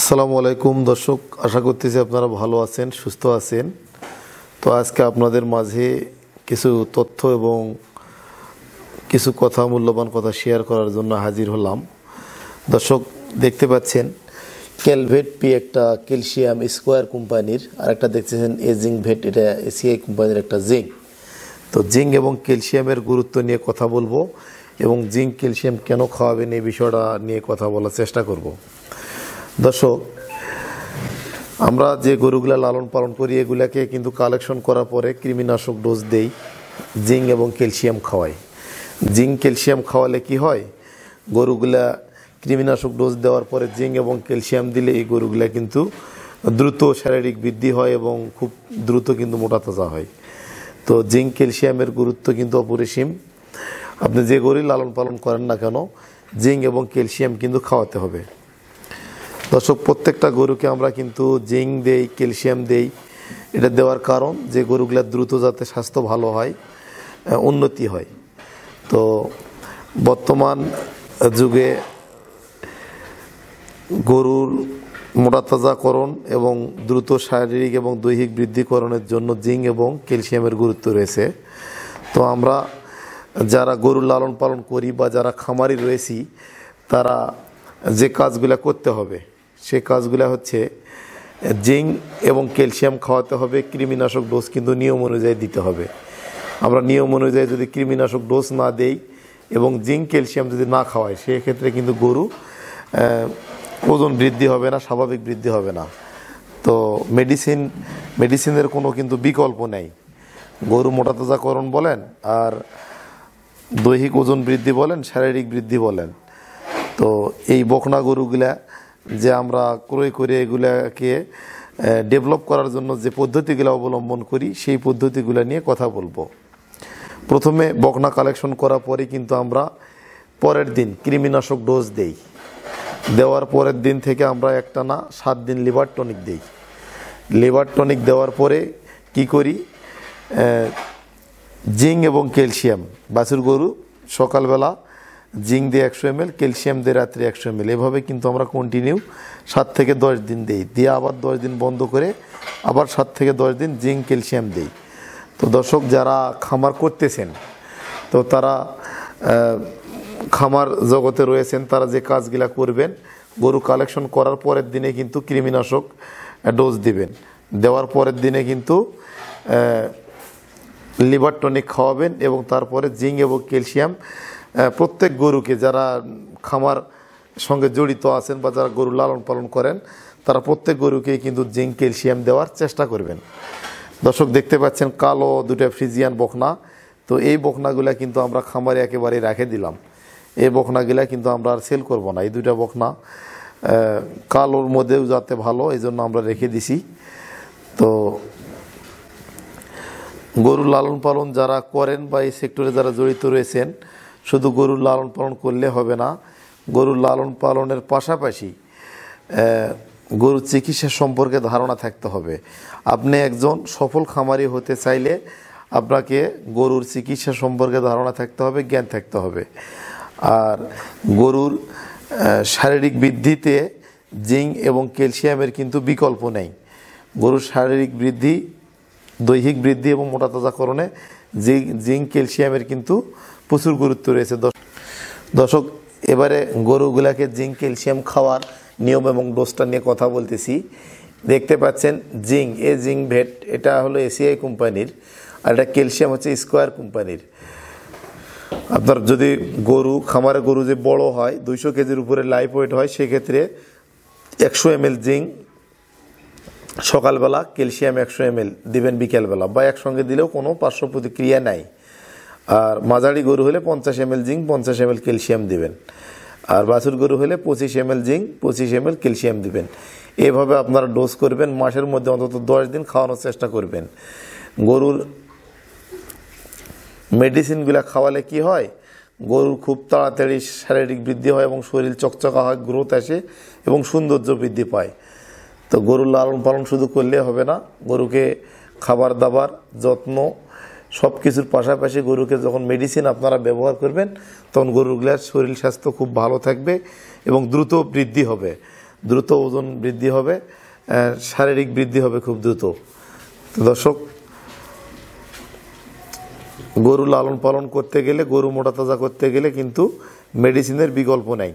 আসসালামু আলাইকুম দর্শক, আশা করতেছি আপনারা ভালো আছেন, সুস্থ আছেন। তো আজকে আপনাদের মাঝে কিছু তথ্য এবং কিছু কথা, মূল্যবান কথা শেয়ার করার জন্য হাজির হলাম। দর্শক দেখতে পাচ্ছেন ক্যালভেট পি একটা ক্যালসিয়াম স্কোয়ার কোম্পানির, আর একটা দেখতেছেন এজিং ভেট, এটা এসিআই কোম্পানির একটা জিঙ্ক। তো জিঙ্ক এবং ক্যালসিয়ামের গুরুত্ব নিয়ে কথা বলবো এবং জিঙ্ক ক্যালসিয়াম কেন খাওয়াবেন এই বিষয়টা নিয়ে কথা বলার চেষ্টা করব। দর্শক, আমরা যে গরুগুলা লালন পালন করি এগুলাকে কিন্তু কালেকশন করার পরে কৃমিনাশক ডোজ দেই, জিঙ্ক এবং ক্যালসিয়াম খাওয়াই। জিঙ্ক ক্যালসিয়াম খাওয়ালে কি হয়, গরুগুলা কৃমিনাশক ডোজ দেওয়ার পরে জিঙ্ক এবং ক্যালসিয়াম দিলে এই গরুগুলা কিন্তু দ্রুত শারীরিক বৃদ্ধি হয় এবং খুব দ্রুত কিন্তু মোটা তাজা হয়। তো জিঙ্ক ক্যালসিয়ামের গুরুত্ব কিন্তু অপরিসীম। আপনি যে গরু লালন পালন করেন না কেন, জিঙ্ক এবং ক্যালসিয়াম কিন্তু খাওয়াতে হবে। দর্শক, প্রত্যেকটা গরুকে আমরা কিন্তু জিঙ্ক দেই, ক্যালসিয়াম দেই। এটা দেওয়ার কারণ যে গরুগুলার দ্রুত যাতে স্বাস্থ্য ভালো হয়, উন্নতি হয়। তো বর্তমান যুগে গরুর মোটাতাজাকরণ এবং দ্রুত শারীরিক এবং দৈহিক বৃদ্ধিকরণের জন্য জিঙ্ক এবং ক্যালসিয়ামের গুরুত্ব রয়েছে। তো আমরা যারা গরু লালন পালন করি বা যারা খামারি রয়েছি, তারা যে কাজগুলো করতে হবে সে কাজগুলো হচ্ছে জিঙ্ক এবং ক্যালসিয়াম খাওয়াতে হবে। কৃমিনাশক ডোজ কিন্তু নিয়ম অনুযায়ী দিতে হবে। আমরা নিয়ম অনুযায়ী যদি কৃমিনাশক ডোজ না দেই এবং জিঙ্ক ক্যালসিয়াম যদি না খাওয়াই, সেক্ষেত্রে কিন্তু গরু ওজন বৃদ্ধি হবে না, স্বাভাবিক বৃদ্ধি হবে না। তো মেডিসিনের কোনো কিন্তু বিকল্প নেই। গরু মোটাতাজাকরণ বলেন, আর দৈহিক ওজন বৃদ্ধি বলেন, শারীরিক বৃদ্ধি বলেন, তো এই বকনা গরুগুলা যে আমরা ক্রয় করে এগুলাকে ডেভেলপ করার জন্য যে পদ্ধতিগুলো অবলম্বন করি, সেই পদ্ধতিগুলো নিয়ে কথা বলবো। প্রথমে বকনা কালেকশন করার পরে কিন্তু আমরা পরের দিন কৃমিনাশক ডোজ দেই। দেওয়ার পরের দিন থেকে আমরা একটানা 7 দিন লিভার টনিক দেই। লিভার টনিক দেওয়ার পরে কি করি, জিঙ্ক এবং ক্যালসিয়াম, বাছুর গরু সকালবেলা জিঙ্ক দিয়ে 100 ml, ক্যালসিয়াম দিয়ে রাত্রে 100 ml, এভাবে কিন্তু আমরা কন্টিনিউ 7 থেকে 10 দিন দিই। দিয়ে আবার 10 দিন বন্ধ করে আবার 7 থেকে 10 দিন জিঙ্ক ক্যালসিয়াম দিই। তো দর্শক, যারা খামার করতেছেন, তো তারা খামার জগতে রয়েছেন, তারা যে কাজগুলা করবেন, গরু কালেকশন করার পরের দিনে কিন্তু কৃমিনাশক ডোজ দিবেন। দেওয়ার পরের দিনে কিন্তু লিভার টনিক খাওয়াবেন এবং তারপরে জিঙ্ক এবং ক্যালসিয়াম প্রত্যেক গরুকে, যারা খামার সঙ্গে জড়িত আছেন বা যারা গরু লালন পালন করেন, তারা প্রত্যেক গরুকেই কিন্তু জিঙ্ক ক্যালসিয়াম দেওয়ার চেষ্টা করবেন। দর্শক দেখতে পাচ্ছেন কালো দুটো ফ্রিজিয়ান বকনা। তো এই বকনাগুলা কিন্তু আমরা খামারে একেবারে রেখে দিলাম। এই বকনাগুলা কিন্তু আমরা আর সেল করব না। এই দুটা বকনা কালোর মধ্যেও যাতে ভালো, এই জন্য আমরা রেখে দিছি। তো গরু লালন পালন যারা করেন বা এই সেক্টরে যারা জড়িত রয়েছেন, শুধু গরুর লালন পালন করলে হবে না, গরুর লালন পালনের পাশাপাশি গরুর চিকিৎসা সম্পর্কে ধারণা থাকতে হবে। আপনি একজন সফল খামারি হতে চাইলে আপনাকে গরুর চিকিৎসা সম্পর্কে ধারণা থাকতে হবে, জ্ঞান থাকতে হবে। আর গরুর শারীরিক বৃদ্ধিতে জিঙ্ক এবং ক্যালসিয়ামের কিন্তু বিকল্প নেই। গরুর শারীরিক বৃদ্ধি, দৈহিক বৃদ্ধি এবং মোটাতাজাকরণে জিঙ্ক ক্যালসিয়ামের কিন্তু প্রচুর গুরুত্ব রয়েছে। দর্শক, এবারে গরুগুলাকে জিঙ্ক ক্যালসিয়াম খাওয়ার নিয়ম এবং ডোজটা নিয়ে কথা বলতেছি। দেখতে পাচ্ছেন জিঙ্ক, জিঙ্ক ভেট, এটা হলো এসিআই কোম্পানির, আর এটা ক্যালসিয়াম হচ্ছে স্কোয়ার কোম্পানির। আপনার যদি খামারে গরু যে বড় হয়, 200 কেজির উপরে লাইভ ওয়েট হয়, সেক্ষেত্রে 100 ml জিঙ্ক সকালবেলা, ক্যালসিয়াম 100 ml দিবেন বিকেলবেলা, বা একসঙ্গে দিলেও কোনো পার্শ্ব প্রতিক্রিয়া নাই। আর মাঝারি গরু হলে 50 ml জিঙ্ক, 50 ml ক্যালসিয়াম দিবেন। আর বাছুর গরু হলে 25 ml জিঙ্ক, 25 ml ক্যালসিয়াম দিবেন। এভাবে আপনারা ডোজ করবেন। মাসের মধ্যে অন্তত 10 দিন খাওয়ানোর চেষ্টা করবেন। গরুর মেডিসিনগুলা খাওয়ালে কি হয়, গরুর খুব তাড়াতাড়ি শারীরিক বৃদ্ধি হয় এবং শরীর চকচকা হয়, গ্রোথ আসে এবং সৌন্দর্য বৃদ্ধি পায়। তো গরুর লালন পালন শুধু করলে হবে না, গরুকে খাবার দাবার, যত্ন, সব কিছুর পাশাপাশি গরুকে যখন মেডিসিন আপনারা ব্যবহার করবেন, তখন গরুগুলার শরীর স্বাস্থ্য খুব ভালো থাকবে এবং দ্রুত বৃদ্ধি হবে। দ্রুত ওজন বৃদ্ধি হবে, শারীরিক বৃদ্ধি হবে খুব দ্রুত। তো দর্শক, গরু লালন পালন করতে গেলে, গরু মোটা তাজা করতে গেলে কিন্তু মেডিসিনের বিকল্প নাই।